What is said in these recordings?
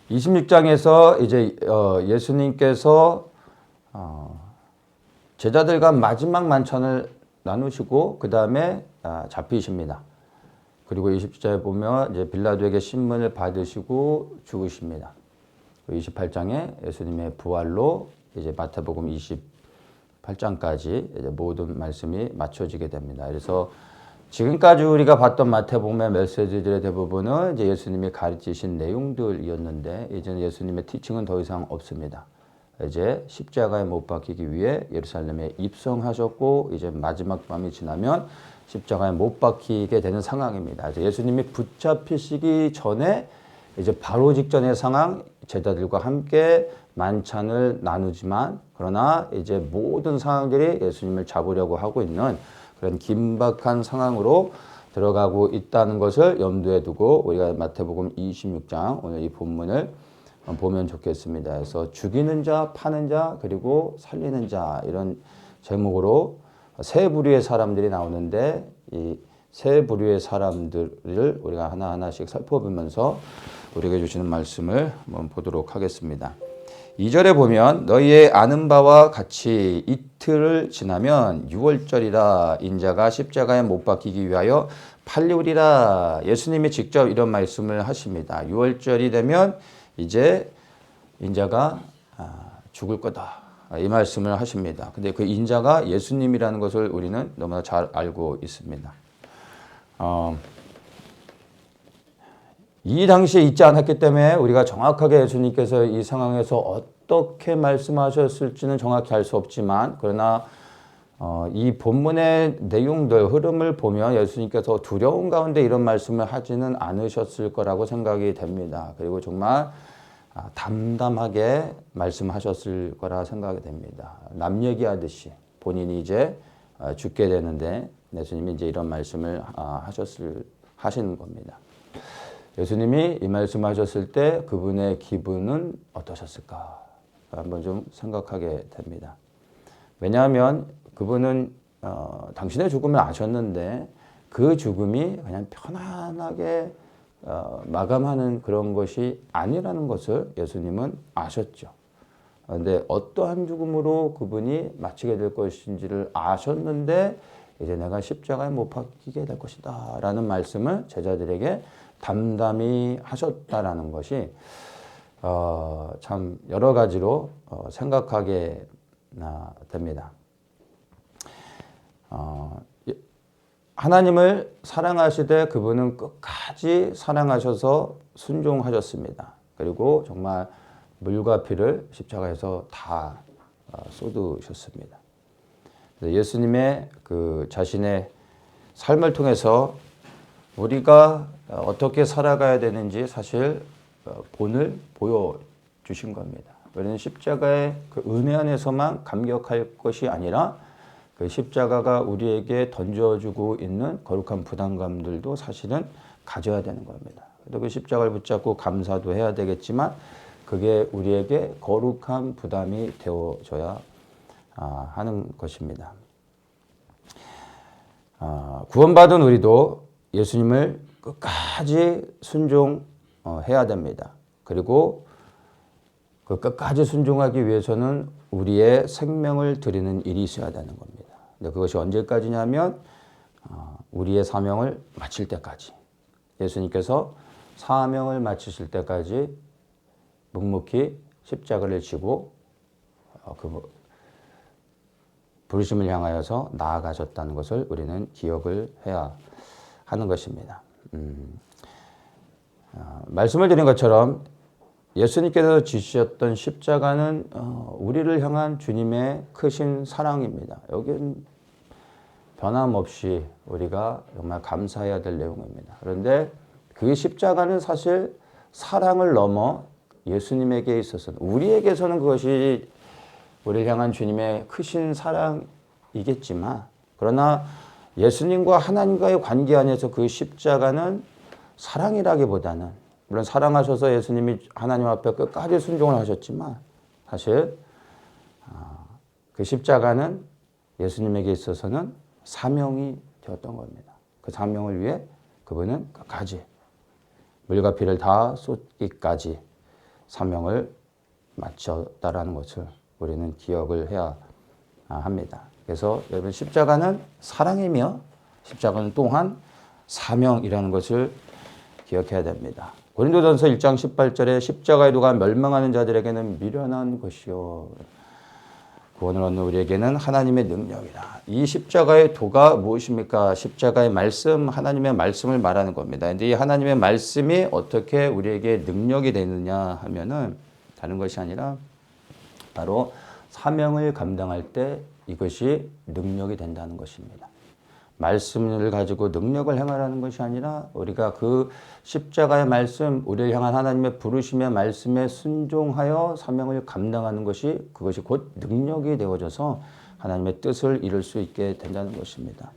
26장에서 이제 예수님께서 제자들과 마지막 만찬을 나누시고 그 다음에 잡히십니다. 그리고 20절에 보면 이제 빌라도에게 신문을 받으시고 죽으십니다. 28장에 예수님의 부활로 이제 마태복음 28장까지 이제 모든 말씀이 맞춰지게 됩니다. 그래서 지금까지 우리가 봤던 마태복음의 메시지들의 대부분은 이제 예수님이 가르치신 내용들이었는데 이제는 예수님의 티칭은 더 이상 없습니다. 이제 십자가에 못 박히기 위해 예루살렘에 입성하셨고 이제 마지막 밤이 지나면 십자가에 못 박히게 되는 상황입니다. 그래서 예수님이 붙잡히시기 전에 이제 바로 직전의 상황, 제자들과 함께 만찬을 나누지만 그러나 이제 모든 상황들이 예수님을 잡으려고 하고 있는 그런 긴박한 상황으로 들어가고 있다는 것을 염두에 두고 우리가 마태복음 26장 오늘 이 본문을 보면 좋겠습니다. 그래서 죽이는 자, 파는 자, 그리고 살리는 자 이런 제목으로 세 부류의 사람들이 나오는데 이 세 부류의 사람들을 우리가 하나하나씩 살펴보면서 우리에게 주시는 말씀을 한번 보도록 하겠습니다. 2절에 보면 너희의 아는 바와 같이 이틀을 지나면 유월절이라 인자가 십자가에 못 박히기 위하여 팔리우리라. 예수님이 직접 이런 말씀을 하십니다. 유월절이 되면 이제 인자가 죽을 거다. 이 말씀을 하십니다. 근데 그 인자가 예수님이라는 것을 우리는 너무나 잘 알고 있습니다. 이 당시에 있지 않았기 때문에 우리가 정확하게 예수님께서 이 상황에서 어떻게 말씀하셨을지는 정확히 알 수 없지만 그러나 이 본문의 내용들 흐름을 보면 예수님께서 두려움 가운데 이런 말씀을 하지는 않으셨을 거라고 생각이 됩니다. 그리고 정말 담담하게 말씀하셨을 거라 생각이 됩니다. 남 얘기하듯이 본인이 이제 죽게 되는데 예수님이 이제 이런 말씀을 하시는 겁니다. 예수님이 이 말씀하셨을 때 그분의 기분은 어떠셨을까? 한번 좀 생각하게 됩니다. 왜냐하면 그분은 당신의 죽음을 아셨는데 그 죽음이 그냥 편안하게 마감하는 그런 것이 아니라는 것을 예수님은 아셨죠. 그런데 어떠한 죽음으로 그분이 마치게 될 것인지를 아셨는데 이제 내가 십자가에 못 박히게 될 것이다 라는 말씀을 제자들에게 담담히 하셨다라는 것이 참 여러 가지로 생각하게 됩니다. 하나님을 사랑하시되 그분은 끝까지 사랑하셔서 순종하셨습니다. 그리고 정말 물과 피를 십자가에서 다 쏟으셨습니다. 예수님의 그 자신의 삶을 통해서 우리가 어떻게 살아가야 되는지 사실 본을 보여주신 겁니다. 우리는 십자가의 그 은혜 안에서만 감격할 것이 아니라 그 십자가가 우리에게 던져주고 있는 거룩한 부담감들도 사실은 가져야 되는 겁니다. 그 십자가를 붙잡고 감사도 해야 되겠지만 그게 우리에게 거룩한 부담이 되어져야 하는 것입니다. 구원받은 우리도 예수님을 끝까지 순종해야 됩니다. 그리고 그 끝까지 순종하기 위해서는 우리의 생명을 드리는 일이 있어야 되는 겁니다. 근데 그것이 언제까지냐면 우리의 사명을 마칠 때까지. 예수님께서 사명을 마치실 때까지 묵묵히 십자가를 지고 그 부르심을 향하여서 나아가셨다는 것을 우리는 기억을 해야 하는 것입니다. 말씀을 드린 것처럼 예수님께서 지시셨던 십자가는 우리를 향한 주님의 크신 사랑입니다. 여기는 변함없이 우리가 정말 감사해야 될 내용입니다. 그런데 그 십자가는 사실 사랑을 넘어 예수님에게 있어서는 우리에게서는 그것이 우리를 향한 주님의 크신 사랑이겠지만 그러나 예수님과 하나님과의 관계 안에서 그 십자가는 사랑이라기보다는 물론 사랑하셔서 예수님이 하나님 앞에 끝까지 순종을 하셨지만 사실 그 십자가는 예수님에게 있어서는 사명이 되었던 겁니다. 그 사명을 위해 그분은 끝까지 물과 피를 다 쏟기까지 사명을 마쳤다라는 것을 우리는 기억을 해야 합니다. 그래서 여러분 십자가는 사랑이며 십자가는 또한 사명이라는 것을 기억해야 됩니다. 고린도전서 1장 18절에 십자가의 도가 멸망하는 자들에게는 미련한 것이요 구원을 얻는 우리에게는 하나님의 능력이다. 이 십자가의 도가 무엇입니까? 십자가의 말씀, 하나님의 말씀을 말하는 겁니다. 근데 이 하나님의 말씀이 어떻게 우리에게 능력이 되느냐 하면은 다른 것이 아니라 바로 사명을 감당할 때 이것이 능력이 된다는 것입니다. 말씀을 가지고 능력을 행하라는 것이 아니라 우리가 그 십자가의 말씀, 우리를 향한 하나님의 부르심의 말씀에 순종하여 사명을 감당하는 것이 그것이 곧 능력이 되어져서 하나님의 뜻을 이룰 수 있게 된다는 것입니다.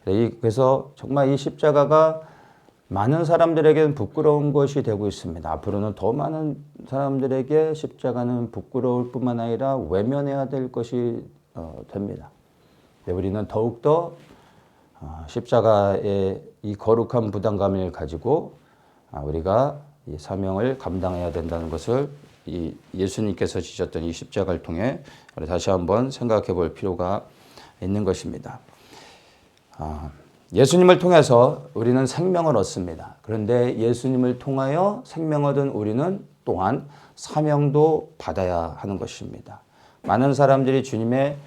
그래서 정말 이 십자가가 많은 사람들에게는 부끄러운 것이 되고 있습니다. 앞으로는 더 많은 사람들에게 십자가는 부끄러울 뿐만 아니라 외면해야 될 것이 됩니다. 우리는 더욱더 십자가의 이 거룩한 부담감을 가지고 우리가 이 사명을 감당해야 된다는 것을 이 예수님께서 지셨던 이 십자가를 통해 우리 다시 한번 생각해 볼 필요가 있는 것입니다. 예수님을 통해서 우리는 생명을 얻습니다. 그런데 예수님을 통하여 생명 얻은 우리는 또한 사명도 받아야 하는 것입니다. 많은 사람들이 주님의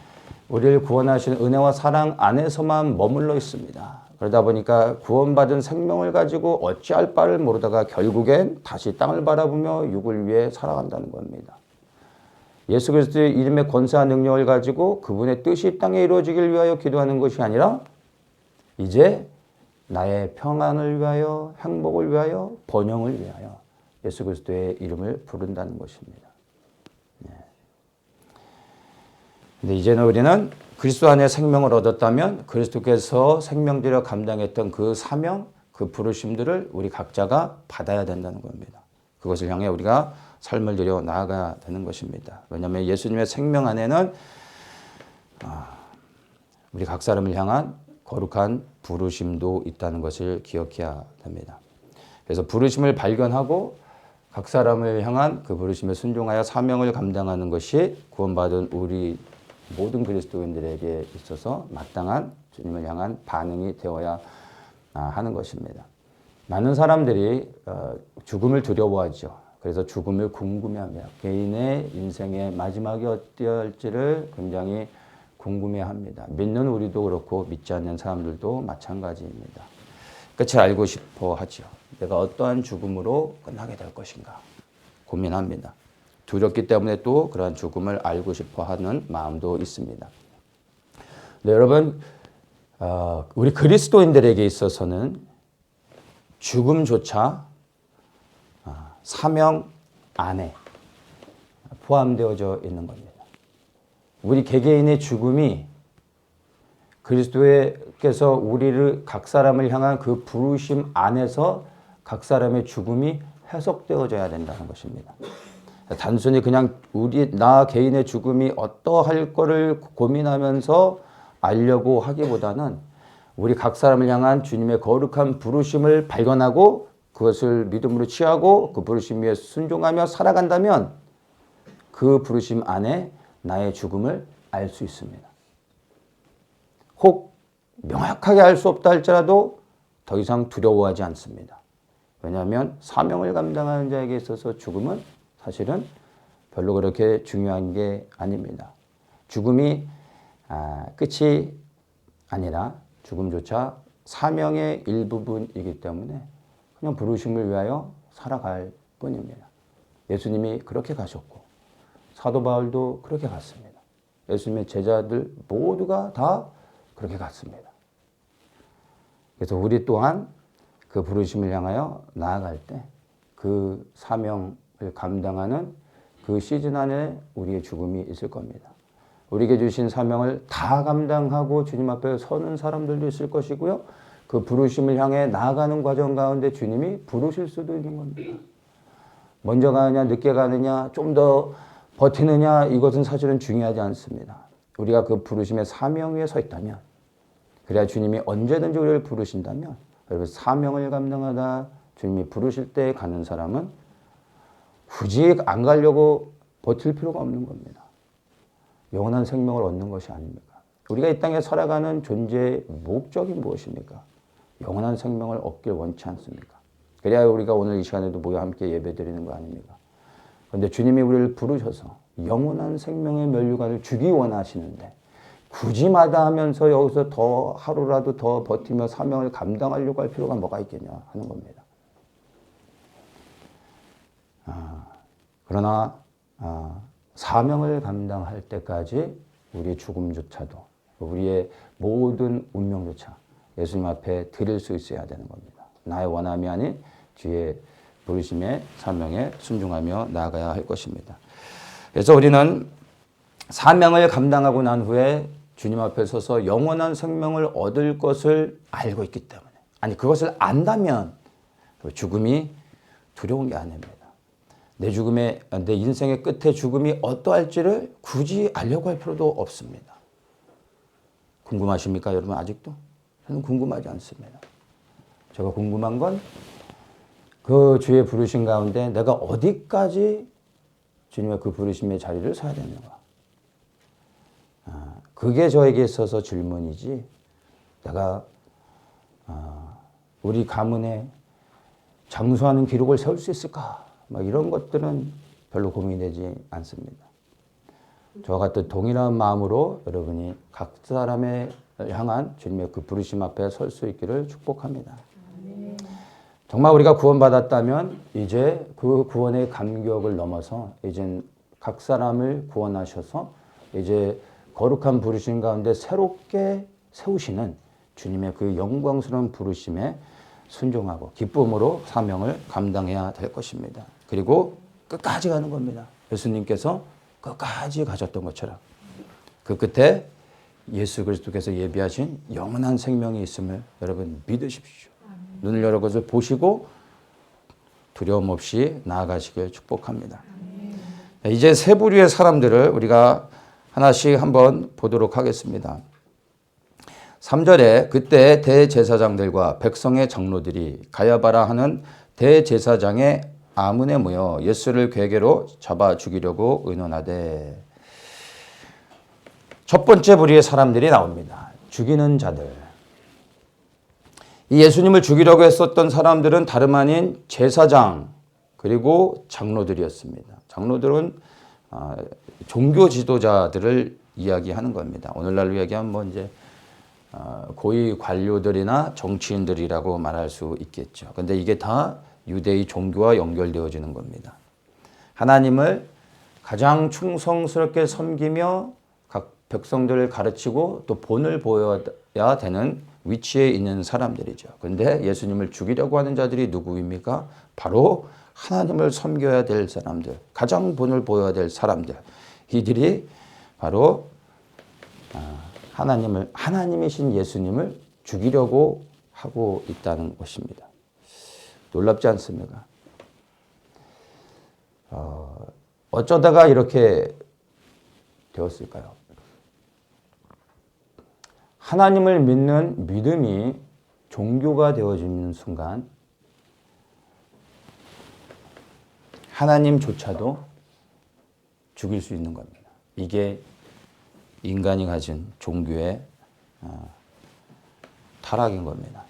우리를 구원하시는 은혜와 사랑 안에서만 머물러 있습니다. 그러다 보니까 구원받은 생명을 가지고 어찌할 바를 모르다가 결국엔 다시 땅을 바라보며 육을 위해 살아간다는 겁니다. 예수 그리스도의 이름의 권세와 능력을 가지고 그분의 뜻이 땅에 이루어지길 위하여 기도하는 것이 아니라 이제 나의 평안을 위하여, 행복을 위하여, 번영을 위하여 예수 그리스도의 이름을 부른다는 것입니다. 근데 이제는 우리는 그리스도 안에 생명을 얻었다면 그리스도께서 생명들여 감당했던 그 사명, 그 부르심들을 우리 각자가 받아야 된다는 겁니다. 그것을 향해 우리가 삶을 들여 나아가야 되는 것입니다. 왜냐하면 예수님의 생명 안에는 우리 각 사람을 향한 거룩한 부르심도 있다는 것을 기억해야 됩니다. 그래서 부르심을 발견하고 각 사람을 향한 그 부르심에 순종하여 사명을 감당하는 것이 구원받은 우리 모든 그리스도인들에게 있어서 마땅한 주님을 향한 반응이 되어야 하는 것입니다. 많은 사람들이 죽음을 두려워하죠. 그래서 죽음을 궁금해합니다. 개인의 인생의 마지막이 어떨지를 굉장히 궁금해합니다. 믿는 우리도 그렇고 믿지 않는 사람들도 마찬가지입니다. 끝을 알고 싶어 하죠. 내가 어떠한 죽음으로 끝나게 될 것인가 고민합니다. 두렵기 때문에 또 그러한 죽음을 알고 싶어 하는 마음도 있습니다. 네, 여러분, 우리 그리스도인들에게 있어서는 죽음조차 사명 안에 포함되어져 있는 겁니다. 우리 개개인의 죽음이 그리스도께서 우리를 각 사람을 향한 그 부르심 안에서 각 사람의 죽음이 해석되어져야 된다는 것입니다. 단순히 그냥 나 개인의 죽음이 어떠할 거를 고민하면서 알려고 하기보다는 우리 각 사람을 향한 주님의 거룩한 부르심을 발견하고 그것을 믿음으로 취하고 그 부르심 위에 순종하며 살아간다면 그 부르심 안에 나의 죽음을 알 수 있습니다. 혹 명확하게 알 수 없다 할지라도 더 이상 두려워하지 않습니다. 왜냐하면 사명을 감당하는 자에게 있어서 죽음은 사실은 별로 그렇게 중요한 게 아닙니다. 죽음이 끝이 아니라 죽음조차 사명의 일부분이기 때문에 그냥 부르심을 위하여 살아갈 뿐입니다. 예수님이 그렇게 가셨고 사도 바울도 그렇게 갔습니다. 예수님의 제자들 모두가 다 그렇게 갔습니다. 그래서 우리 또한 그 부르심을 향하여 나아갈 때 그 사명을 감당하는 그 시즌 안에 우리의 죽음이 있을 겁니다. 우리에게 주신 사명을 다 감당하고 주님 앞에 서는 사람들도 있을 것이고요. 그 부르심을 향해 나아가는 과정 가운데 주님이 부르실 수도 있는 겁니다. 먼저 가느냐 늦게 가느냐 좀 더 버티느냐 이것은 사실은 중요하지 않습니다. 우리가 그 부르심의 사명 위에 서 있다면 그래야 주님이 언제든지 우리를 부르신다면 여러분 사명을 감당하다 주님이 부르실 때 가는 사람은 굳이 안 가려고 버틸 필요가 없는 겁니다. 영원한 생명을 얻는 것이 아닙니까? 우리가 이 땅에 살아가는 존재의 목적이 무엇입니까? 영원한 생명을 얻길 원치 않습니까? 그래야 우리가 오늘 이 시간에도 모여 함께 예배드리는 거 아닙니까? 그런데 주님이 우리를 부르셔서 영원한 생명의 면류관을 주기 원하시는데 굳이 마다하면서 여기서 더 하루라도 더 버티며 사명을 감당하려고 할 필요가 뭐가 있겠냐 하는 겁니다. 그러나 사명을 감당할 때까지 우리의 죽음조차도 우리의 모든 운명조차 예수님 앞에 드릴 수 있어야 되는 겁니다. 나의 원함이 아닌 주의 부르심의 사명에 순종하며 나아가야 할 것입니다. 그래서 우리는 사명을 감당하고 난 후에 주님 앞에 서서 영원한 생명을 얻을 것을 알고 있기 때문에, 아니 그것을 안다면 죽음이 두려운 게 아닙니다. 내 인생의 끝에 죽음이 어떠할지를 굳이 알려고 할 필요도 없습니다. 궁금하십니까, 여러분? 아직도? 저는 궁금하지 않습니다. 제가 궁금한 건 그 주의 부르심 가운데 내가 어디까지 주님의 그 부르심의 자리를 서야 되는가. 그게 저에게 있어서 질문이지, 내가 우리 가문에 장수하는 기록을 세울 수 있을까? 이런 것들은 별로 고민되지 않습니다. 저와 같은 동일한 마음으로 여러분이 각 사람을 향한 주님의 그 부르심 앞에 설 수 있기를 축복합니다. 정말 우리가 구원받았다면 이제 그 구원의 감격을 넘어서 이제 각 사람을 구원하셔서 이제 거룩한 부르심 가운데 새롭게 세우시는 주님의 그 영광스러운 부르심에 순종하고 기쁨으로 사명을 감당해야 될 것입니다. 그리고 끝까지 가는 겁니다. 예수님께서 끝까지 가셨던 것처럼 그 끝에 예수 그리스도께서 예비하신 영원한 생명이 있음을 여러분 믿으십시오. 눈을 열어 그것을 보시고 두려움 없이 나아가시길 축복합니다. 이제 세 부류의 사람들을 우리가 하나씩 한번 보도록 하겠습니다. 3절에 그때 대제사장들과 백성의 장로들이 가야바라 하는 대제사장의 아문에 모여 예수를 궤계로 잡아 죽이려고 의논하되, 첫 번째 부류의 사람들이 나옵니다. 죽이는 자들. 이 예수님을 죽이려고 했었던 사람들은 다름 아닌 제사장 그리고 장로들이었습니다. 장로들은 종교 지도자들을 이야기하는 겁니다. 오늘날로 이야기하면 이제 고위 관료들이나 정치인들이라고 말할 수 있겠죠. 그런데 이게 다 유대의 종교와 연결되어지는 겁니다. 하나님을 가장 충성스럽게 섬기며 각 백성들을 가르치고 또 본을 보여야 되는 위치에 있는 사람들이죠. 그런데 예수님을 죽이려고 하는 자들이 누구입니까? 바로 하나님을 섬겨야 될 사람들, 가장 본을 보여야 될 사람들. 이들이 바로 하나님이신 예수님을 죽이려고 하고 있다는 것입니다. 놀랍지 않습니까? 어쩌다가 이렇게 되었을까요? 하나님을 믿는 믿음이 종교가 되어지는 순간 하나님조차도 죽일 수 있는 겁니다. 이게 인간이 가진 종교의 타락인 겁니다.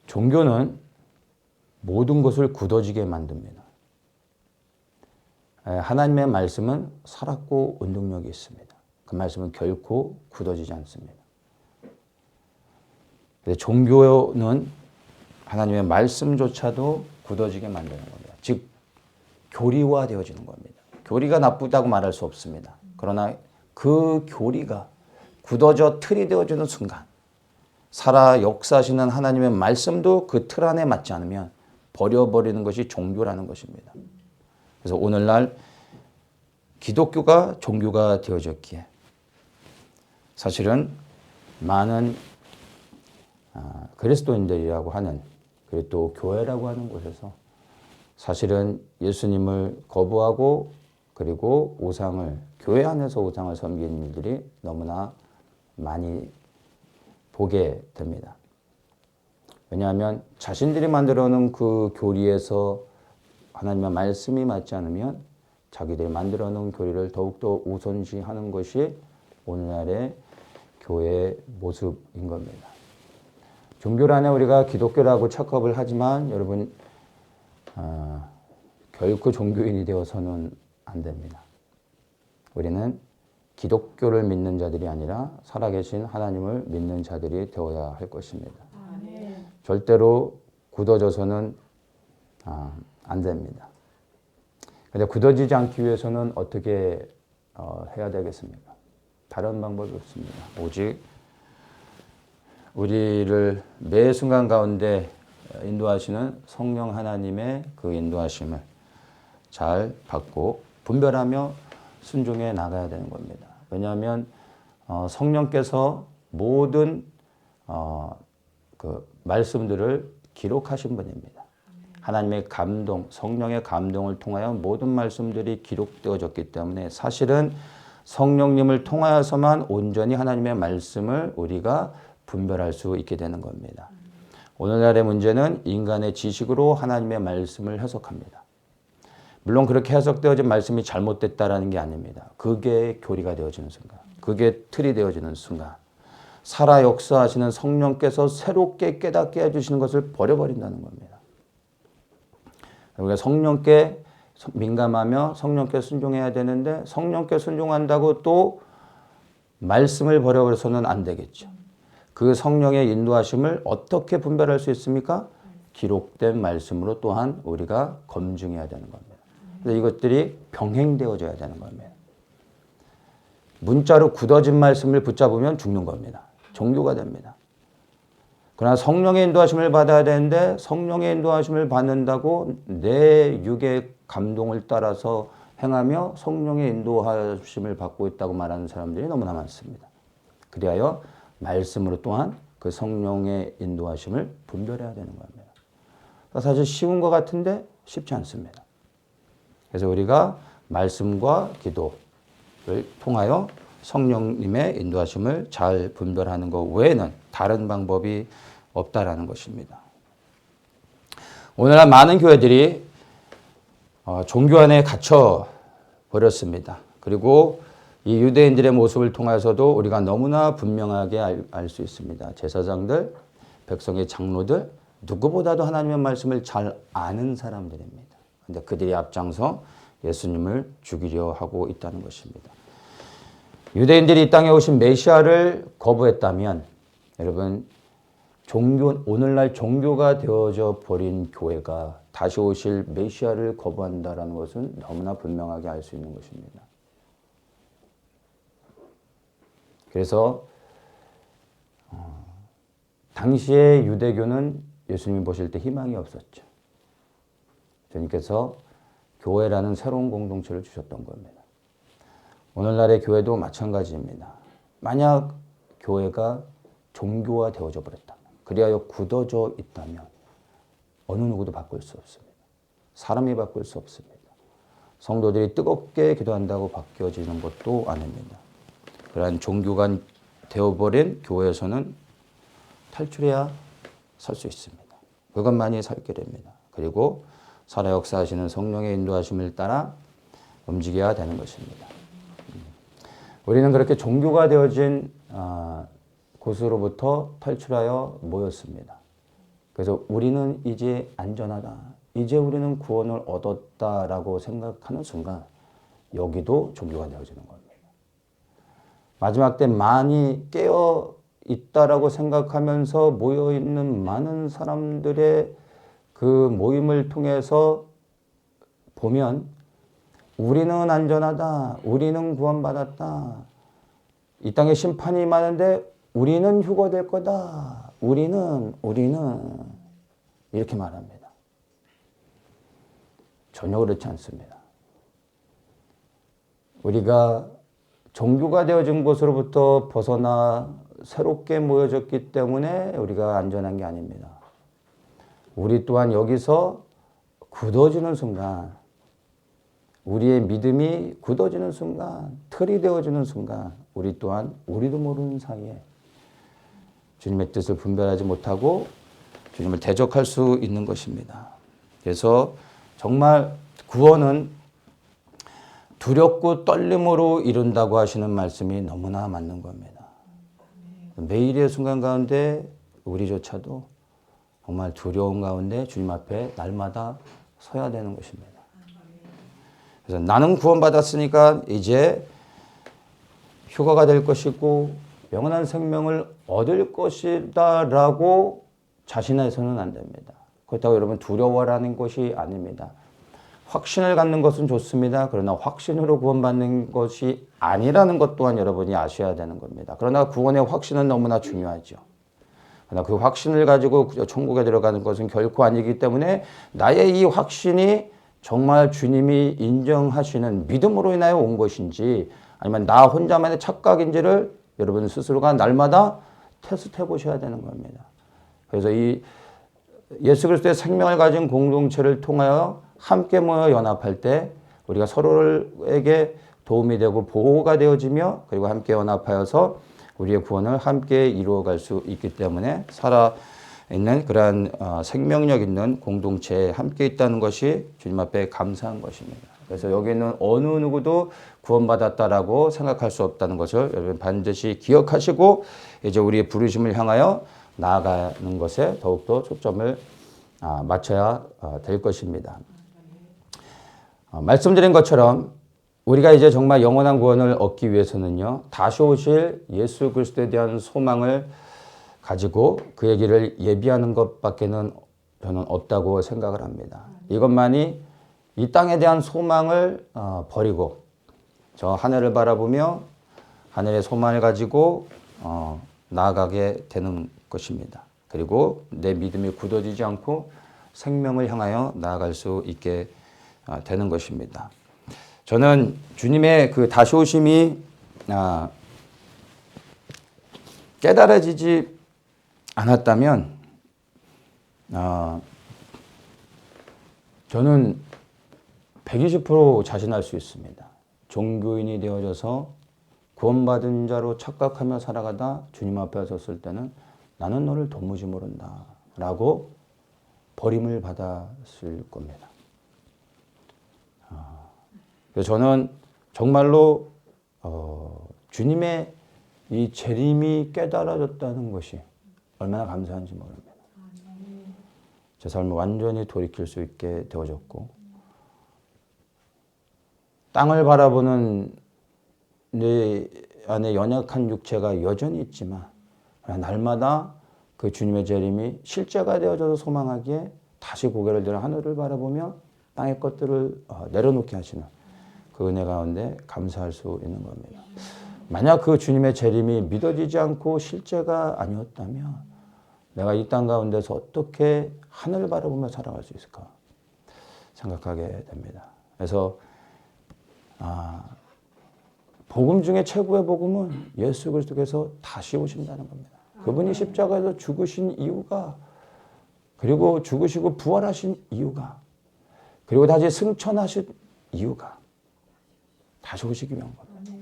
종교는 모든 것을 굳어지게 만듭니다. 하나님의 말씀은 살았고 운동력이 있습니다. 그 말씀은 결코 굳어지지 않습니다. 종교는 하나님의 말씀조차도 굳어지게 만드는 겁니다. 즉 교리화되어지는 겁니다. 교리가 나쁘다고 말할 수 없습니다. 그러나 그 교리가 굳어져 틀이 되어지는 순간 살아 역사하시는 하나님의 말씀도 그 틀 안에 맞지 않으면 버려버리는 것이 종교라는 것입니다. 그래서 오늘날 기독교가 종교가 되어졌기에 사실은 많은 그리스도인들이라고 하는, 그리고 또 교회라고 하는 곳에서 사실은 예수님을 거부하고 그리고 교회 안에서 우상을 섬기는 일들이 너무나 많이 보게 됩니다. 왜냐하면 자신들이 만들어 놓은 그 교리에서 하나님의 말씀이 맞지 않으면 자기들이 만들어 놓은 교리를 더욱더 우선시하는 것이 오늘날의 교회의 모습인 겁니다. 종교란에 우리가 기독교라고 착각을 하지만 여러분 결코 종교인이 되어서는 안 됩니다. 우리는 기독교를 믿는 자들이 아니라 살아계신 하나님을 믿는 자들이 되어야 할 것입니다. 절대로 굳어져서는 안 됩니다. 그런데 굳어지지 않기 위해서는 어떻게 해야 되겠습니까? 다른 방법이 없습니다. 오직 우리를 매 순간 가운데 인도하시는 성령 하나님의 그 인도하심을 잘 받고 분별하며 순종해 나가야 되는 겁니다. 왜냐하면 성령께서 모든 그 말씀들을 기록하신 분입니다. 하나님의 감동, 성령의 감동을 통하여 모든 말씀들이 기록되어졌기 때문에 사실은 성령님을 통하여서만 온전히 하나님의 말씀을 우리가 분별할 수 있게 되는 겁니다. 오늘날의 문제는 인간의 지식으로 하나님의 말씀을 해석합니다. 물론 그렇게 해석되어진 말씀이 잘못됐다라는 게 아닙니다. 그게 교리가 되어지는 순간, 그게 틀이 되어지는 순간 살아 역사하시는 성령께서 새롭게 깨닫게 해주시는 것을 버려버린다는 겁니다. 우리가 성령께 민감하며 성령께 순종해야 되는데 성령께 순종한다고 또 말씀을 버려버려서는 안 되겠죠. 그 성령의 인도하심을 어떻게 분별할 수 있습니까? 기록된 말씀으로 또한 우리가 검증해야 되는 겁니다. 그래서 이것들이 병행되어져야 되는 겁니다. 문자로 굳어진 말씀을 붙잡으면 죽는 겁니다. 종교가 됩니다. 그러나 성령의 인도하심을 받아야 되는데 성령의 인도하심을 받는다고 내 육의 감동을 따라서 행하며 성령의 인도하심을 받고 있다고 말하는 사람들이 너무나 많습니다. 그리하여 말씀으로 또한 그 성령의 인도하심을 분별해야 되는 겁니다. 사실 쉬운 것 같은데 쉽지 않습니다. 그래서 우리가 말씀과 기도를 통하여 성령님의 인도하심을 잘 분별하는 것 외에는 다른 방법이 없다라는 것입니다. 오늘날 많은 교회들이 종교 안에 갇혀 버렸습니다. 그리고 이 유대인들의 모습을 통해서도 우리가 너무나 분명하게 알 수 있습니다. 제사장들, 백성의 장로들, 누구보다도 하나님의 말씀을 잘 아는 사람들입니다. 그런데 그들이 앞장서 예수님을 죽이려 하고 있다는 것입니다. 유대인들이 이 땅에 오신 메시아를 거부했다면 여러분 오늘날 종교가 되어져 버린 교회가 다시 오실 메시아를 거부한다는 것은 너무나 분명하게 알 수 있는 것입니다. 그래서 당시의 유대교는 예수님이 보실 때 희망이 없었죠. 주님께서 교회라는 새로운 공동체를 주셨던 겁니다. 오늘날의 교회도 마찬가지입니다. 만약 교회가 종교화 되어져 버렸다면, 그리하여 굳어져 있다면 어느 누구도 바꿀 수 없습니다. 사람이 바꿀 수 없습니다. 성도들이 뜨겁게 기도한다고 바뀌어지는 것도 아닙니다. 그러한 종교가 되어버린 교회에서는 탈출해야 살 수 있습니다. 그것만이 살 길입니다. 그리고 살아 역사하시는 성령의 인도하심을 따라 움직여야 되는 것입니다. 우리는 그렇게 종교가 되어진 곳으로부터 탈출하여 모였습니다. 그래서 우리는 이제 안전하다. 이제 우리는 구원을 얻었다라고 생각하는 순간 여기도 종교가 되어지는 겁니다. 마지막 때 많이 깨어 있다라고 생각하면서 모여있는 많은 사람들의 그 모임을 통해서 보면 우리는 안전하다. 우리는 구원받았다. 이 땅에 심판이 많은데 우리는 휴거될 거다. 우리는 이렇게 말합니다. 전혀 그렇지 않습니다. 우리가 종교가 되어진 곳으로부터 벗어나 새롭게 모여졌기 때문에 우리가 안전한 게 아닙니다. 우리 또한 여기서 굳어지는 순간, 우리의 믿음이 굳어지는 순간, 틀이 되어지는 순간 우리 또한 우리도 모르는 사이에 주님의 뜻을 분별하지 못하고 주님을 대적할 수 있는 것입니다. 그래서 정말 구원은 두렵고 떨림으로 이룬다고 하시는 말씀이 너무나 맞는 겁니다. 매일의 순간 가운데 우리조차도 정말 두려움 가운데 주님 앞에 날마다 서야 되는 것입니다. 그래서 나는 구원받았으니까 이제 휴거가 될 것이고 영원한 생명을 얻을 것이다 라고 자신해서는 안 됩니다. 그렇다고 여러분 두려워라는 것이 아닙니다. 확신을 갖는 것은 좋습니다. 그러나 확신으로 구원받는 것이 아니라는 것 또한 여러분이 아셔야 되는 겁니다. 그러나 구원의 확신은 너무나 중요하죠. 그러나 그 확신을 가지고 천국에 들어가는 것은 결코 아니기 때문에 나의 이 확신이 정말 주님이 인정하시는 믿음으로 인하여 온 것인지 아니면 나 혼자만의 착각인지를 여러분 스스로가 날마다 테스트해 보셔야 되는 겁니다. 그래서 이 예수 그리스도의 생명을 가진 공동체를 통하여 함께 모여 연합할 때 우리가 서로에게 도움이 되고 보호가 되어지며 그리고 함께 연합하여서 우리의 구원을 함께 이루어갈 수 있기 때문에 살아있는 그러한 생명력 있는 공동체에 함께 있다는 것이 주님 앞에 감사한 것입니다. 그래서 여기 있는 어느 누구도 구원받았다라고 생각할 수 없다는 것을 여러분 반드시 기억하시고 이제 우리의 부르심을 향하여 나아가는 것에 더욱더 초점을 맞춰야 될 것입니다. 말씀드린 것처럼 우리가 이제 정말 영원한 구원을 얻기 위해서는요, 다시 오실 예수 그리스도에 대한 소망을 가지고 그의 길을 예비하는 것밖에는 저는 없다고 생각을 합니다. 이것만이 이 땅에 대한 소망을 버리고 저 하늘을 바라보며 하늘의 소망을 가지고 나아가게 되는 것입니다. 그리고 내 믿음이 굳어지지 않고 생명을 향하여 나아갈 수 있게 되는 것입니다. 저는 주님의 그 다시 오심이 깨달아지지 않았다면 저는 120% 자신할 수 있습니다. 종교인이 되어져서 구원받은 자로 착각하며 살아가다 주님 앞에 섰을 때는 나는 너를 도무지 모른다 라고 버림을 받았을 겁니다. 그래서 저는 정말로 주님의 이 재림이 깨달아졌다는 것이 얼마나 감사한지 모릅니다. 제 삶을 완전히 돌이킬 수 있게 되어졌고 땅을 바라보는 내 안에 연약한 육체가 여전히 있지만 날마다 그 주님의 재림이 실제가 되어져서 소망하기에 다시 고개를 들어 하늘을 바라보며 땅의 것들을 내려놓게 하시는 그 은혜 가운데 감사할 수 있는 겁니다. 만약 그 주님의 재림이 믿어지지 않고 실제가 아니었다면 내가 이 땅 가운데서 어떻게 하늘을 바라보며 살아갈 수 있을까 생각하게 됩니다. 그래서 복음 중에 최고의 복음은 예수 그리스도께서 다시 오신다는 겁니다. 그분이 십자가에서 죽으신 이유가 그리고 죽으시고 부활하신 이유가 그리고 다시 승천하신 이유가 다시 오시기 위한 겁니다.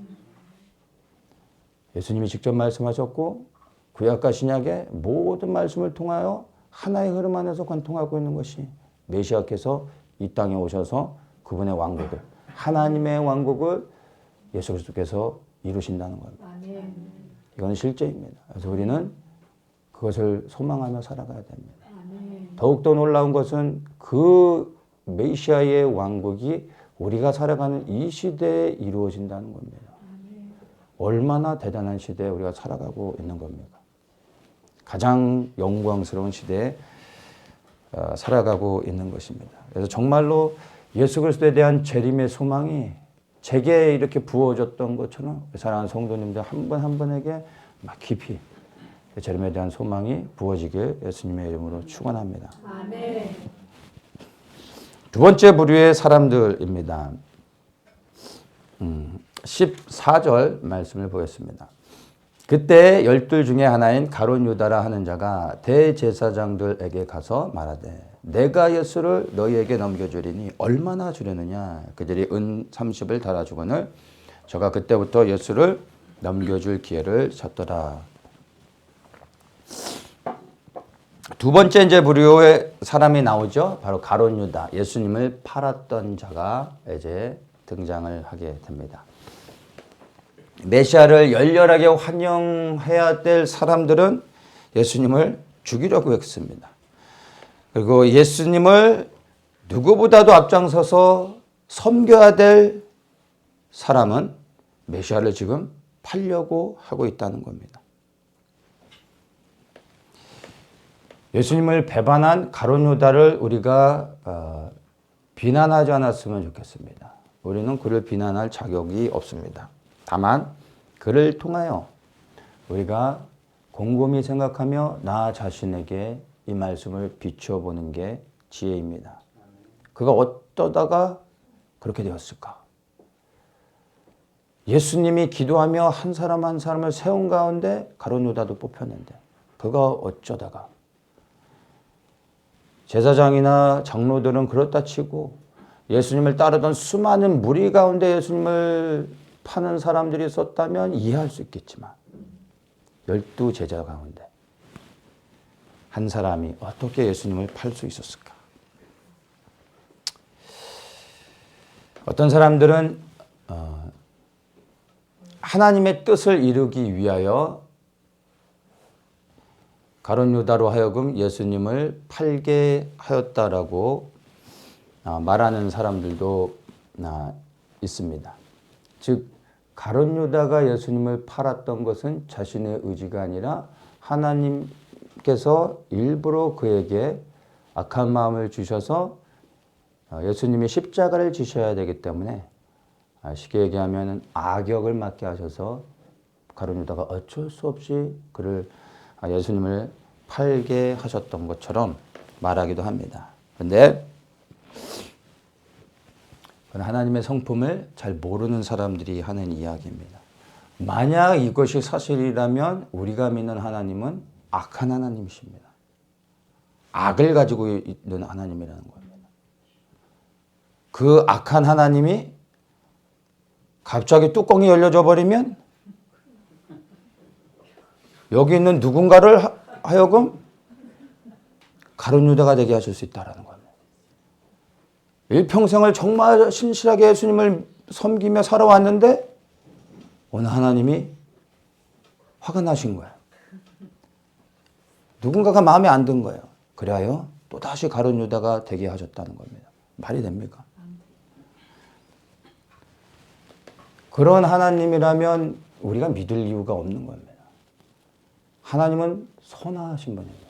예수님이 직접 말씀하셨고 구약과 신약의 모든 말씀을 통하여 하나의 흐름 안에서 관통하고 있는 것이 메시아께서 이 땅에 오셔서 그분의 왕국을 하나님의 왕국을 예수 그리스도께서 이루신다는 겁니다. 이건 실제입니다. 그래서 우리는 그것을 소망하며 살아가야 됩니다. 더욱더 놀라운 것은 그 메시아의 왕국이 우리가 살아가는 이 시대에 이루어진다는 겁니다. 얼마나 대단한 시대에 우리가 살아가고 있는 겁니까? 가장 영광스러운 시대에 살아가고 있는 것입니다. 그래서 정말로 예수 그리스도에 대한 재림의 소망이 제게 이렇게 부어졌던 것처럼 사랑하는 성도님들 한 분 한 분에게 막 깊이 재림에 대한 소망이 부어지길 예수님의 이름으로 축원합니다. 아멘. 두 번째 부류의 사람들입니다. 14절 말씀을 보겠습니다. 그때 12 중에 하나인 가룟 유다라 하는 자가 대제사장들에게 가서 말하되 내가 예수를 너희에게 넘겨주리니 얼마나 주려느냐. 그들이 은 30을 달아주거늘 저가 그때부터 예수를 넘겨줄 기회를 찾더라. 두 번째 이제 부류의 사람이 나오죠. 바로 가룟 유다, 예수님을 팔았던 자가 이제 등장을 하게 됩니다. 메시아를 열렬하게 환영해야 될 사람들은 예수님을 죽이려고 했습니다. 그리고 예수님을 누구보다도 앞장서서 섬겨야 될 사람은 메시아를 지금 팔려고 하고 있다는 겁니다. 예수님을 배반한 가룟 유다를 우리가 비난하지 않았으면 좋겠습니다. 우리는 그를 비난할 자격이 없습니다. 다만 그를 통하여 우리가 곰곰이 생각하며 나 자신에게 이 말씀을 비춰보는 게 지혜입니다. 그가 어떠다가 그렇게 되었을까? 예수님이 기도하며 한 사람 한 사람을 세운 가운데 가룟 유다도 뽑혔는데 그가 어쩌다가 제사장이나 장로들은 그렇다 치고 예수님을 따르던 수많은 무리 가운데 예수님을 파는 사람들이 있었다면 이해할 수 있겠지만 12제자 가운데 한 사람이 어떻게 예수님을 팔 수 있었을까? 어떤 사람들은 하나님의 뜻을 이루기 위하여 가룟 유다로 하여금 예수님을 팔게 하였다라고 말하는 사람들도 있습니다. 즉 가룟 유다가 예수님을 팔았던 것은 자신의 의지가 아니라 하나님께서 일부러 그에게 악한 마음을 주셔서 예수님이 십자가를 지셔야 되기 때문에 쉽게 얘기하면 악역을 맡게 하셔서 가룟 유다가 어쩔 수 없이 그를 예수님을 팔게 하셨던 것처럼 말하기도 합니다. 그런데 하나님의 성품을 잘 모르는 사람들이 하는 이야기입니다. 만약 이것이 사실이라면 우리가 믿는 하나님은 악한 하나님이십니다. 악을 가지고 있는 하나님이라는 겁니다. 그 악한 하나님이 갑자기 뚜껑이 열려져 버리면 여기 있는 누군가를 하여금 가룟 유다가 되게 하실 수 있다는 겁니다. 일평생을 정말 신실하게 예수님을 섬기며 살아왔는데 오늘 하나님이 화가 나신 거예요. 누군가가 마음에 안 든 거예요. 그래야 또다시 가룟 유다가 되게 하셨다는 겁니다. 말이 됩니까? 그런 하나님이라면 우리가 믿을 이유가 없는 겁니다. 하나님은 선하신 분입니다.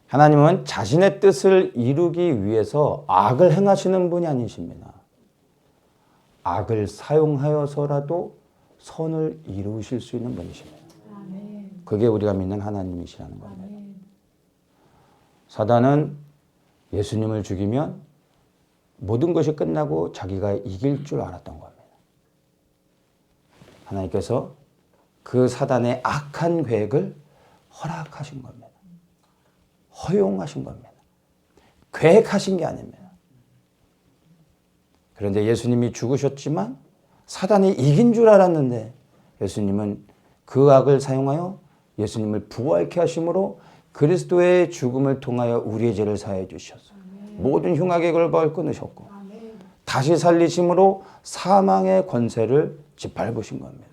하나님은 자신의 뜻을 이루기 위해서 악을 행하시는 분이 아니십니다. 악을 사용하여서라도 선을 이루실 수 있는 분이십니다. 그게 우리가 믿는 하나님이시라는 겁니다. 사단은 예수님을 죽이면 모든 것이 끝나고 자기가 이길 줄 알았던 겁니다. 하나님께서 그 사단의 악한 계획을 허락하신 겁니다. 허용하신 겁니다. 계획하신 게 아닙니다. 그런데 예수님이 죽으셨지만 사단이 이긴 줄 알았는데 예수님은 그 악을 사용하여 예수님을 부활케 하심으로 그리스도의 죽음을 통하여 우리의 죄를 사해 주셨어요. 모든 흉악의 결박을 끊으셨고 다시 살리심으로 사망의 권세를 짓밟으신 겁니다.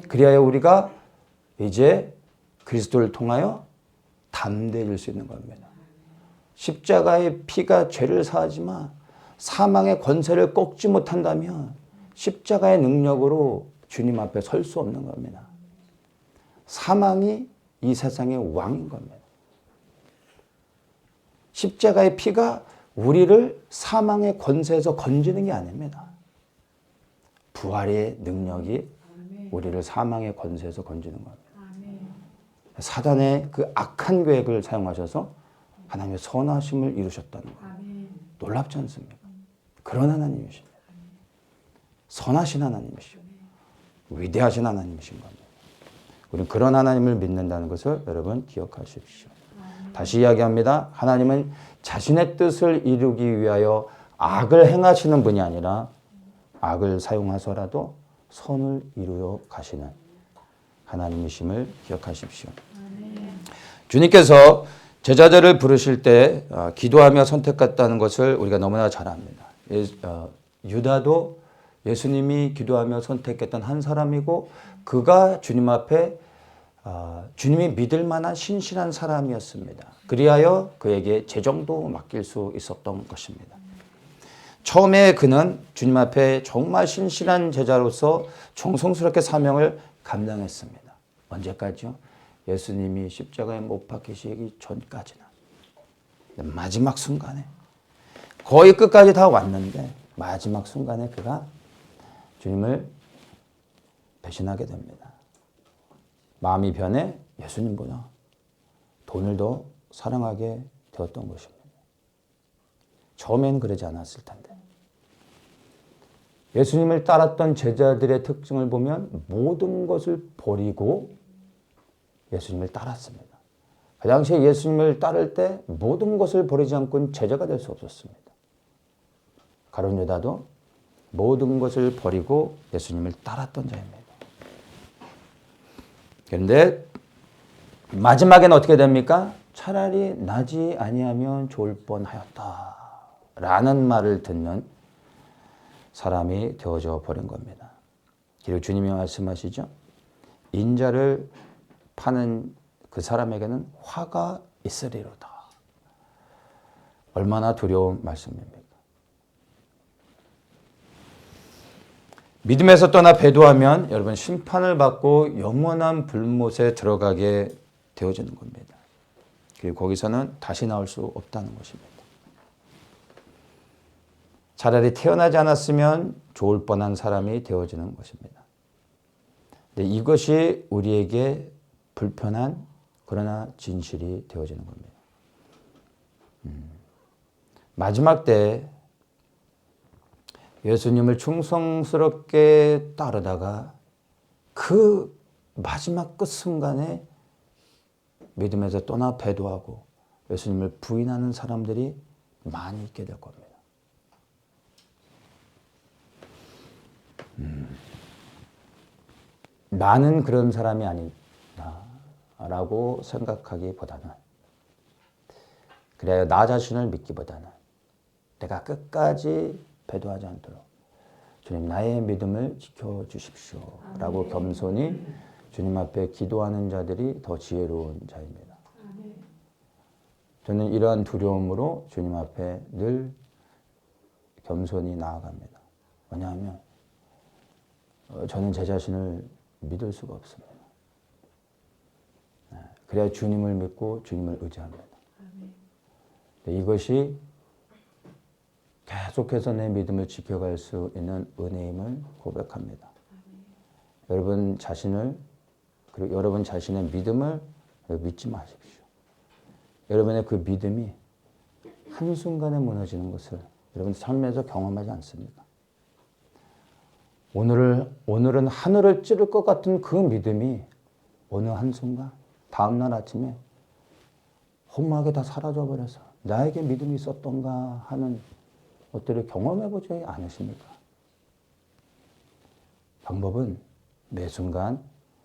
그리하여 우리가 이제 그리스도를 통하여 담대해질 수 있는 겁니다. 십자가의 피가 죄를 사하지만 사망의 권세를 꺾지 못한다면 십자가의 능력으로 주님 앞에 설 수 없는 겁니다. 사망이 이 세상의 왕인 겁니다. 십자가의 피가 우리를 사망의 권세에서 건지는 게 아닙니다. 부활의 능력이 우리를 사망의 권세에서 건지는 겁니다. 사단의 그 악한 계획을 사용하셔서 하나님의 선하심을 이루셨다는 거예요. 놀랍지 않습니까? 그런 하나님이십니다. 선하신 하나님이시고 위대하신 하나님이신 겁니다. 우리는 그런 하나님을 믿는다는 것을 여러분 기억하십시오. 다시 이야기합니다. 하나님은 자신의 뜻을 이루기 위하여 악을 행하시는 분이 아니라 악을 사용하서라도 선을 이루어 가시는 하나님이심을 기억하십시오. 주님께서 제자들을 부르실 때 기도하며 선택했다는 것을 우리가 너무나 잘 압니다. 유다도 예수님이 기도하며 선택했던 한 사람이고 그가 주님 앞에 주님이 믿을 만한 신실한 사람이었습니다. 그리하여 그에게 재정도 맡길 수 있었던 것입니다. 처음에 그는 주님 앞에 정말 신실한 제자로서 정성스럽게 사명을 감당했습니다. 언제까지요? 예수님이 십자가에 못 박히시기 전까지는. 마지막 순간에 거의 끝까지 다 왔는데 마지막 순간에 그가 주님을 배신하게 됩니다. 마음이 변해 예수님보다 돈을 더 사랑하게 되었던 것입니다. 처음에는 그러지 않았을 텐데. 예수님을 따랐던 제자들의 특징을 보면 모든 것을 버리고 예수님을 따랐습니다. 그 당시에 예수님을 따를 때 모든 것을 버리지 않고는 제자가 될 수 없었습니다. 가룟 유다도 모든 것을 버리고 예수님을 따랐던 자입니다. 그런데 마지막에는 어떻게 됩니까? 차라리 나지 아니하면 좋을 뻔하였다 라는 말을 듣는 사람이 되어져 버린 겁니다. 그리고 주님이 말씀하시죠. 인자를 파는 그 사람에게는 화가 있으리로다. 얼마나 두려운 말씀입니까? 믿음에서 떠나 배도하면 여러분 심판을 받고 영원한 불못에 들어가게 되어지는 겁니다. 그리고 거기서는 다시 나올 수 없다는 것입니다. 차라리 태어나지 않았으면 좋을 뻔한 사람이 되어지는 것입니다. 근데 이것이 우리에게 불편한 그러나 진실이 되어지는 겁니다. 마지막 때 예수님을 충성스럽게 따르다가 그 마지막 끝 순간에 믿음에서 떠나 배도하고 예수님을 부인하는 사람들이 많이 있게 될 겁니다. 나는 그런 사람이 아니다라고 생각하기보다는 그래야 나 자신을 믿기보다는 내가 끝까지 배도하지 않도록 주님 나의 믿음을 지켜주십시오 라고 겸손히 주님 앞에 기도하는 자들이 더 지혜로운 자입니다. 저는 이러한 두려움으로 주님 앞에 늘 겸손히 나아갑니다. 왜냐하면 저는 제 자신을 믿을 수가 없습니다. 그래야 주님을 믿고 주님을 의지합니다. 이것이 계속해서 내 믿음을 지켜갈 수 있는 은혜임을 고백합니다. 여러분 자신을 그리고 여러분 자신의 믿음을 믿지 마십시오. 여러분의 그 믿음이 한순간에 무너지는 것을 여러분 삶에서 경험하지 않습니까? 오늘은 하늘을 찌를 것 같은 그 믿음이 어느 한순간 다음날 아침에 허무하게 다 사라져버려서 나에게 믿음이 있었던가 하는 것들을 경험해보지 않으십니까? 방법은 매 순간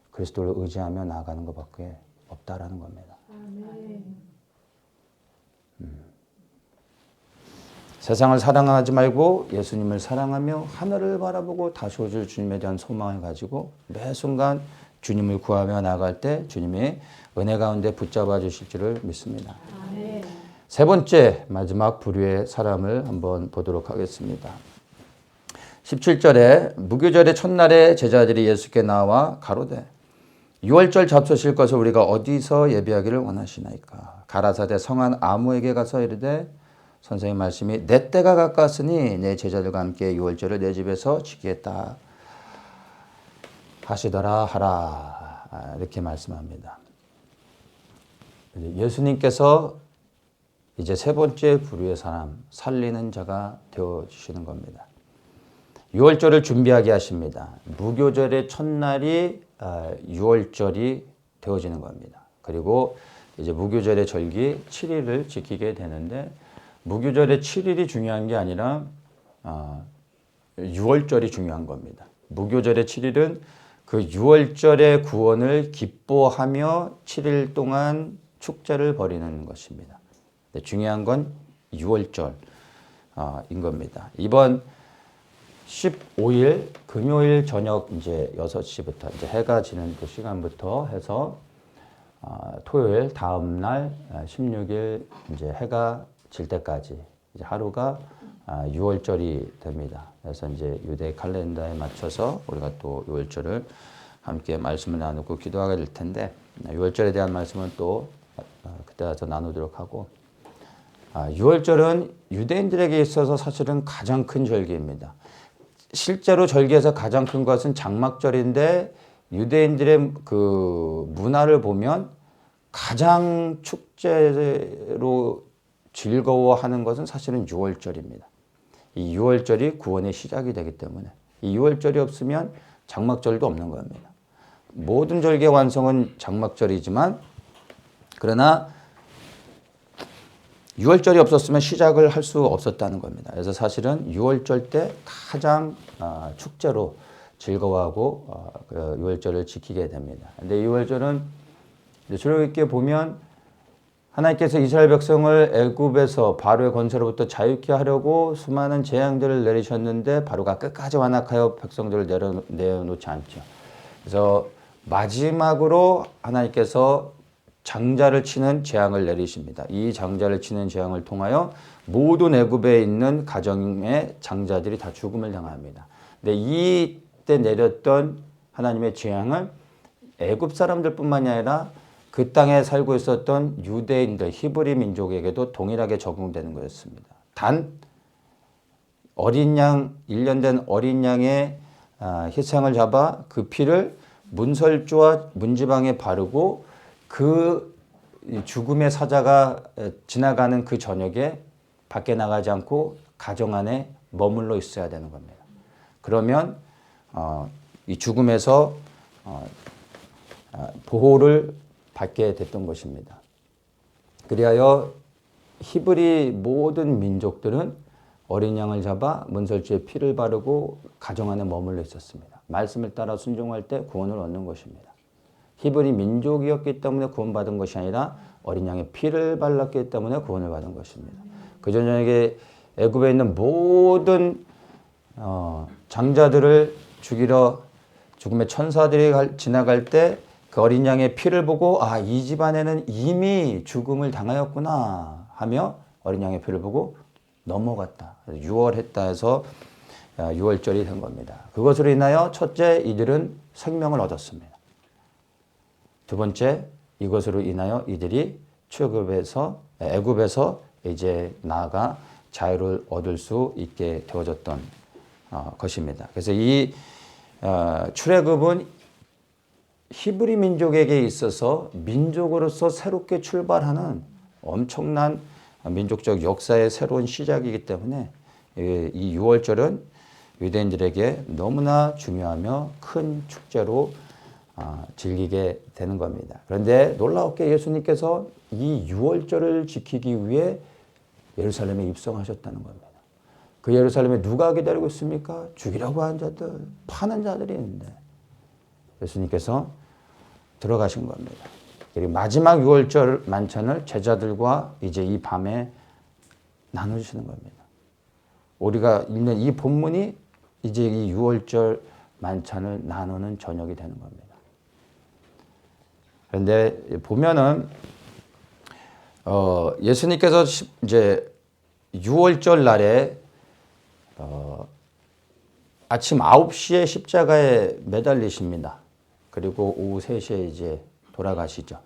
그리스도를 의지하며 나아가는 것밖에 없다라는 겁니다. 세상을 사랑하지 말고 예수님을 사랑하며 하늘을 바라보고 다시 오실 주님에 대한 소망을 가지고 매 순간 주님을 구하며 나아갈 때 주님이 은혜 가운데 붙잡아 주실 줄을 믿습니다. 세 번째 마지막 부류의 사람을 한번 보도록 하겠습니다. 17절에 무교절의 첫날에 제자들이 예수께 나와 가로되 유월절 잡수실 것을 우리가 어디서 예비하기를 원하시나이까? 가라사대 성한 아무에게 가서 이르되 선생님 말씀이 내 때가 가까웠으니 내 제자들과 함께 유월절을 내 집에서 지키겠다 하시더라 하라 이렇게 말씀합니다. 예수님께서 이제 세 번째 부류의 사람 살리는 자가 되어주시는 겁니다. 유월절을 준비하게 하십니다. 무교절의 첫날이 유월절이 되어지는 겁니다. 그리고 이제 무교절의 절기 7일을 지키게 되는데 무교절의 7일이 중요한 게 아니라 유월절이 중요한 겁니다. 무교절의 7일은 그 유월절의 구원을 기뻐하며 7일 동안 축제를 벌이는 것입니다. 중요한 건 6월절인 겁니다. 이번 15일 금요일 저녁 이제 6시부터 이제 해가 지는 그 시간부터 해서 토요일 다음 날 16일 이제 해가 질 때까지 이제 하루가 6월절이 됩니다. 그래서 이제 유대 칼렌더에 맞춰서 우리가 또 6월절을 함께 말씀을 나누고 기도하게 될 텐데 6월절에 대한 말씀은 또 그때 가서 나누도록 하고 6월절은 유대인들에게 있어서 사실은 가장 큰 절기입니다. 실제로 절기에서 가장 큰 것은 장막절인데 유대인들의 그 문화를 보면 가장 축제로 즐거워하는 것은 사실은 6월절입니다. 이 6월절이 구원의 시작이 되기 때문에 이 6월절이 없으면 장막절도 없는 겁니다. 모든 절기의 완성은 장막절이지만 그러나 6월절이 없었으면 시작을 할 수 없었다는 겁니다. 그래서 사실은 6월절 때 가장 축제로 즐거워하고 6월절을 지키게 됩니다. 근데 6월절은 출애굽기에 보면 하나님께서 이스라엘 백성을 애굽에서 바로의 권세로부터 자유케 하려고 수많은 재앙들을 내리셨는데 바로가 끝까지 완악하여 백성들을 내어놓지 않죠. 그래서 마지막으로 하나님께서 장자를 치는 재앙을 내리십니다. 이 장자를 치는 재앙을 통하여 모든 애굽에 있는 가정의 장자들이 다 죽음을 당합니다. 근데 이때 내렸던 하나님의 재앙을 애굽 사람들뿐만이 아니라 그 땅에 살고 있었던 유대인들, 히브리 민족에게도 동일하게 적용되는 거였습니다. 단 어린 양, 1년 된 어린 양의 희생을 잡아 그 피를 문설주와 문지방에 바르고 그 죽음의 사자가 지나가는 그 저녁에 밖에 나가지 않고 가정 안에 머물러 있어야 되는 겁니다. 그러면 이 죽음에서 보호를 받게 됐던 것입니다. 그리하여 히브리 모든 민족들은 어린 양을 잡아 문설주에 피를 바르고 가정 안에 머물러 있었습니다. 말씀을 따라 순종할 때 구원을 얻는 것입니다. 히브리 민족이었기 때문에 구원받은 것이 아니라 어린 양의 피를 발랐기 때문에 구원을 받은 것입니다. 그 저녁에 애굽에 있는 모든 장자들을 죽이러 죽음의 천사들이 지나갈 때 그 어린 양의 피를 보고 이 집안에는 이미 죽음을 당하였구나 하며 어린 양의 피를 보고 넘어갔다. 6월했다 해서 6월절이 된 겁니다. 그것으로 인하여 첫째 이들은 생명을 얻었습니다. 두 번째 이것으로 인하여 이들이 애굽에서 이제 나아가 자유를 얻을 수 있게 되어졌던 것입니다. 그래서 이 출애굽은 히브리 민족에게 있어서 민족으로서 새롭게 출발하는 엄청난 민족적 역사의 새로운 시작이기 때문에 이 6월절은 유대인들에게 너무나 중요하며 큰 축제로 즐기게 되는 겁니다. 그런데 놀라웠게 예수님께서 이 6월절을 지키기 위해 예루살렘에 입성하셨다는 겁니다. 그 예루살렘에 누가 기다리고 있습니까? 죽이려고 하는 자들, 파는 자들이 있는데 예수님께서 들어가신 겁니다. 그리고 마지막 6월절 만찬을 제자들과 이제 이 밤에 나눠주시는 겁니다. 우리가 읽는 이 본문이 이제 이 6월절 만찬을 나누는 저녁이 되는 겁니다. 그런데 보면은 예수님께서 이제 6월절 날에 아침 9시에 십자가에 매달리십니다. 그리고 오후 3시에 이제 돌아가시죠.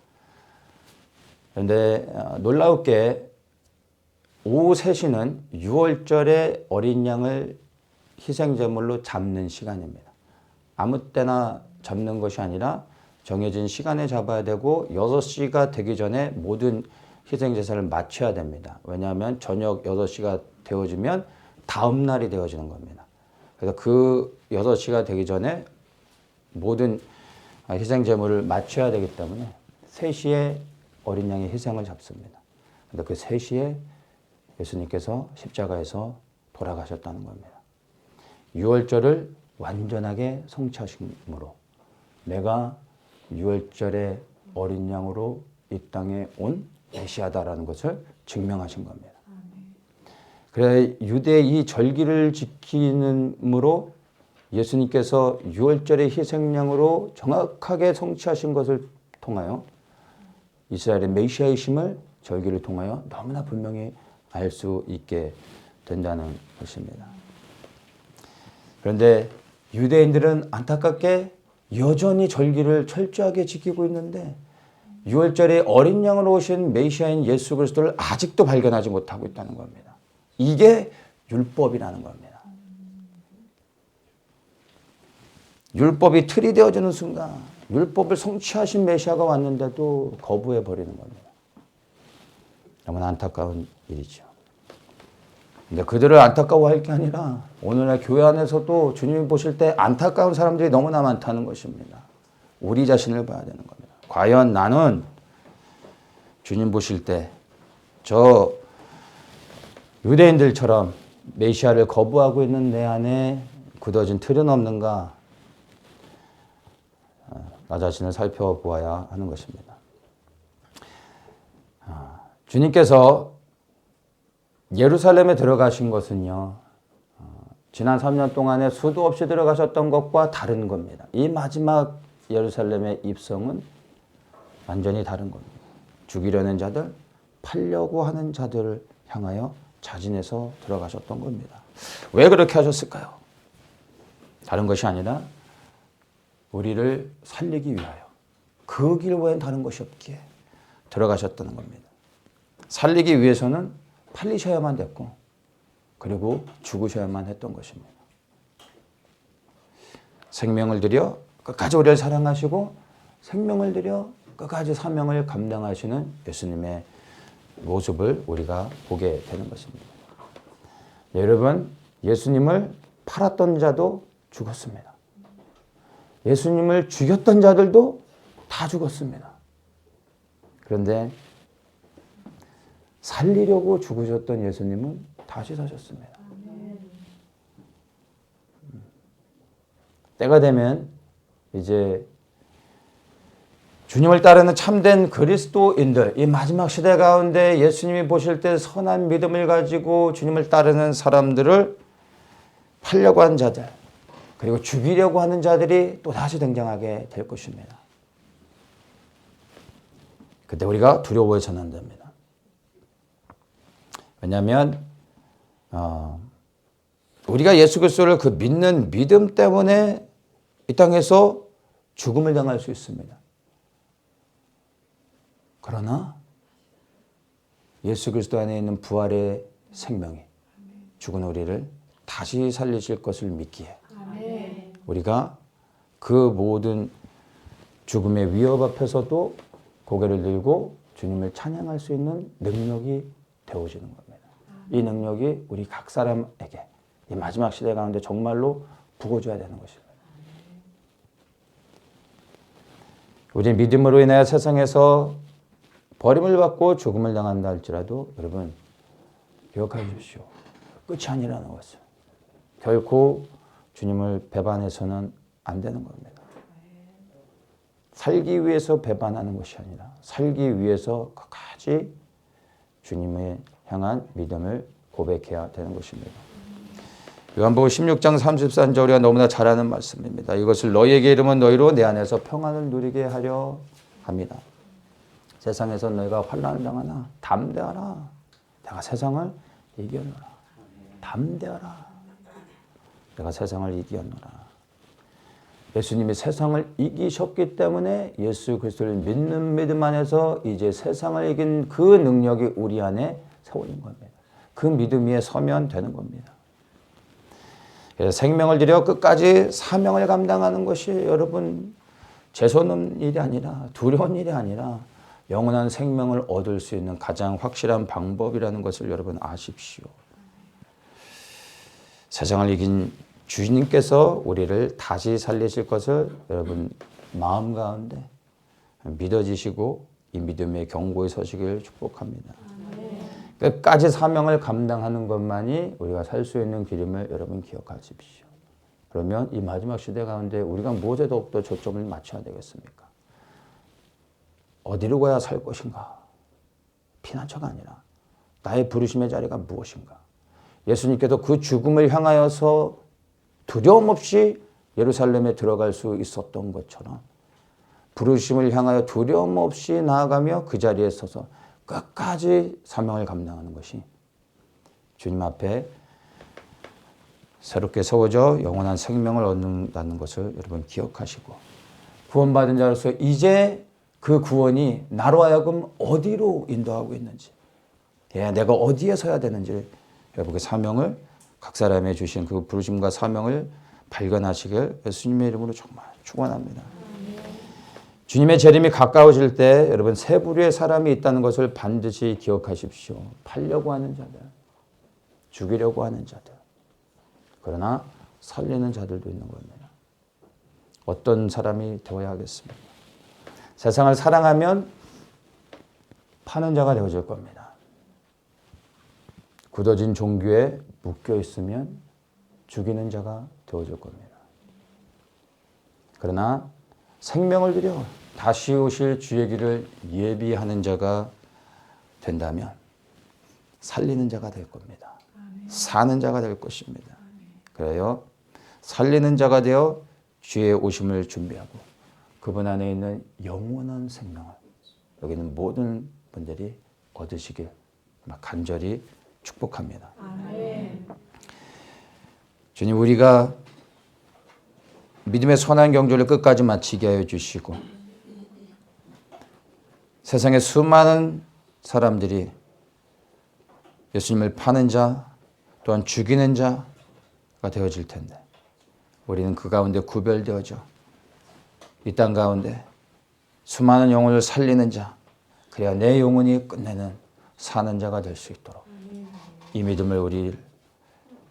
그런데 놀라웠게 오후 3시는 6월절에 어린 양을 희생제물로 잡는 시간입니다. 아무 때나 잡는 것이 아니라 정해진 시간에 잡아야 되고 6시가 되기 전에 모든 희생제사를 마쳐야 됩니다. 왜냐하면 저녁 6시가 되어지면 다음 날이 되어지는 겁니다. 그래서 그 6시가 되기 전에 모든 희생제물을 마쳐야 되기 때문에 3시에 어린 양의 희생을 잡습니다. 그런데 그 3시에 예수님께서 십자가에서 돌아가셨다는 겁니다. 6월절을 완전하게 성취하심으로 내가 6월절의 어린 양으로 이 땅에 온 메시아다라는 것을 증명하신 겁니다. 그래 유대 이 절기를 지키는으로 예수님께서 유월절의 희생양으로 정확하게 성취하신 것을 통하여 이스라엘의 메시아이심을 절기를 통하여 너무나 분명히 알 수 있게 된다는 것입니다. 그런데 유대인들은 안타깝게 여전히 절기를 철저하게 지키고 있는데 유월절에 어린 양으로 오신 메시아인 예수 그리스도를 아직도 발견하지 못하고 있다는 겁니다. 이게 율법이라는 겁니다. 율법이 틀이 되어지는 순간 율법을 성취하신 메시아가 왔는데도 거부해 버리는 겁니다. 너무나 안타까운 일이죠. 근데 그들을 안타까워할 게 아니라 오늘날 교회 안에서도 주님이 보실 때 안타까운 사람들이 너무나 많다는 것입니다. 우리 자신을 봐야 되는 겁니다. 과연 나는 주님 보실 때 저 유대인들처럼 메시아를 거부하고 있는 내 안에 굳어진 틀은 없는가? 나 자신을 살펴보아야 하는 것입니다. 주님께서 예루살렘에 들어가신 것은요, 지난 3년 동안에 수도 없이 들어가셨던 것과 다른 겁니다. 이 마지막 예루살렘의 입성은 완전히 다른 겁니다. 죽이려는 자들, 팔려고 하는 자들을 향하여 자진해서 들어가셨던 겁니다. 왜 그렇게 하셨을까요? 다른 것이 아니라 우리를 살리기 위하여 그 길 외엔 다른 것이 없기에 들어가셨다는 겁니다. 살리기 위해서는 팔리셔야만 됐고 그리고 죽으셔야만 했던 것입니다. 생명을 들여 끝까지 우리를 사랑하시고 생명을 들여 끝까지 사명을 감당하시는 예수님의 모습을 우리가 보게 되는 것입니다. 여러분, 예수님을 팔았던 자도 죽었습니다. 예수님을 죽였던 자들도 다 죽었습니다. 그런데 살리려고 죽으셨던 예수님은 다시 사셨습니다. 때가 되면 이제 주님을 따르는 참된 그리스도인들, 이 마지막 시대 가운데 예수님이 보실 때 선한 믿음을 가지고 주님을 따르는 사람들을 팔려고 한 자들, 그리고 죽이려고 하는 자들이 또 다시 등장하게 될 것입니다. 그때 우리가 두려워해서는 안 됩니다. 왜냐하면 우리가 예수 그리스도를 그 믿는 믿음 때문에 이 땅에서 죽음을 당할 수 있습니다. 그러나 예수 그리스도 안에 있는 부활의 생명이 죽은 우리를 다시 살리실 것을 믿기에 우리가 그 모든 죽음의 위협 앞에서도 고개를 들고 주님을 찬양할 수 있는 능력이 되어지는 겁니다. 이 능력이 우리 각 사람에게 이 마지막 시대 가운데 정말로 부어줘야 되는 것입니다. 우리 믿음으로 인하여 세상에서 버림을 받고 죽음을 당한다 할지라도 여러분 기억해 주십시오. 끝이 아니라는 것을. 결코 주님을 배반해서는 안 되는 겁니다. 살기 위해서 배반하는 것이 아니라 살기 위해서 끝까지 주님을 향한 믿음을 고백해야 되는 것입니다. 요한복음 16장 34절 우리가 너무나 잘 아는 말씀입니다. 이것을 너희에게 이르면 너희로 내 안에서 평안을 누리게 하려 합니다. 세상에서 너희가 환난을 당하나 담대하라. 내가 세상을 이겼노라. 담대하라. 내가 세상을 이겼노라. 예수님이 세상을 이기셨기 때문에 예수 그리스도를 믿는 믿음 안에서 이제 세상을 이긴 그 능력이 우리 안에 세워진 겁니다. 그 믿음 위에 서면 되는 겁니다. 그래서 생명을 들여 끝까지 사명을 감당하는 것이 여러분 재수없는 일이 아니라 두려운 일이 아니라 영원한 생명을 얻을 수 있는 가장 확실한 방법이라는 것을 여러분 아십시오. 세상을 이긴 주님께서 우리를 다시 살리실 것을 여러분 마음 가운데 믿어지시고 이 믿음의 경고에 서시길 축복합니다. 끝까지 사명을 감당하는 것만이 우리가 살 수 있는 길임을 여러분 기억하십시오. 그러면 이 마지막 시대 가운데 우리가 무엇에 더욱더 초점을 맞춰야 되겠습니까? 어디로 가야 살 것인가? 피난처가 아니라 나의 부르심의 자리가 무엇인가? 예수님께서 그 죽음을 향하여서 두려움 없이 예루살렘에 들어갈 수 있었던 것처럼 부르심을 향하여 두려움 없이 나아가며 그 자리에 서서 끝까지 사명을 감당하는 것이 주님 앞에 새롭게 세워져 영원한 생명을 얻는다는 것을 여러분 기억하시고 구원받은 자로서 이제 그 구원이 나로 하여금 어디로 인도하고 있는지 내가 어디에 서야 되는지 여러분의 사명을 각 사람의 주신 그 부르심과 사명을 발견하시길 예수님의 이름으로 정말 축원합니다. 주님의 재림이 가까워질 때 여러분 세 부류의 사람이 있다는 것을 반드시 기억하십시오. 팔려고 하는 자들, 죽이려고 하는 자들, 그러나 살리는 자들도 있는 겁니다. 어떤 사람이 되어야 하겠습니까? 세상을 사랑하면 파는 자가 되어질 겁니다. 굳어진 종교에 묶여 있으면 죽이는 자가 되어질 겁니다. 그러나 생명을 들여 다시 오실 주의 길을 예비하는 자가 된다면 살리는 자가 될 겁니다. 사는 자가 될 것입니다. 그래요. 살리는 자가 되어 주의 오심을 준비하고 그분 안에 있는 영원한 생명을 여기 있는 모든 분들이 얻으시길 간절히 축복합니다. 아멘. 주님, 우리가 믿음의 선한 경주를 끝까지 마치게 하여 주시고 세상에 수많은 사람들이 예수님을 파는 자 또한 죽이는 자가 되어질 텐데 우리는 그 가운데 구별되어져 이 땅 가운데 수많은 영혼을 살리는 자, 그래야 내 영혼이 끝내는 사는 자가 될 수 있도록 이 믿음을 우리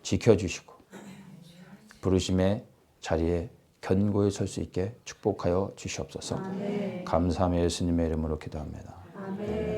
지켜주시고 부르심의 자리에 견고히 설 수 있게 축복하여 주시옵소서. 감사하며 예수님의 이름으로 기도합니다. 아멘.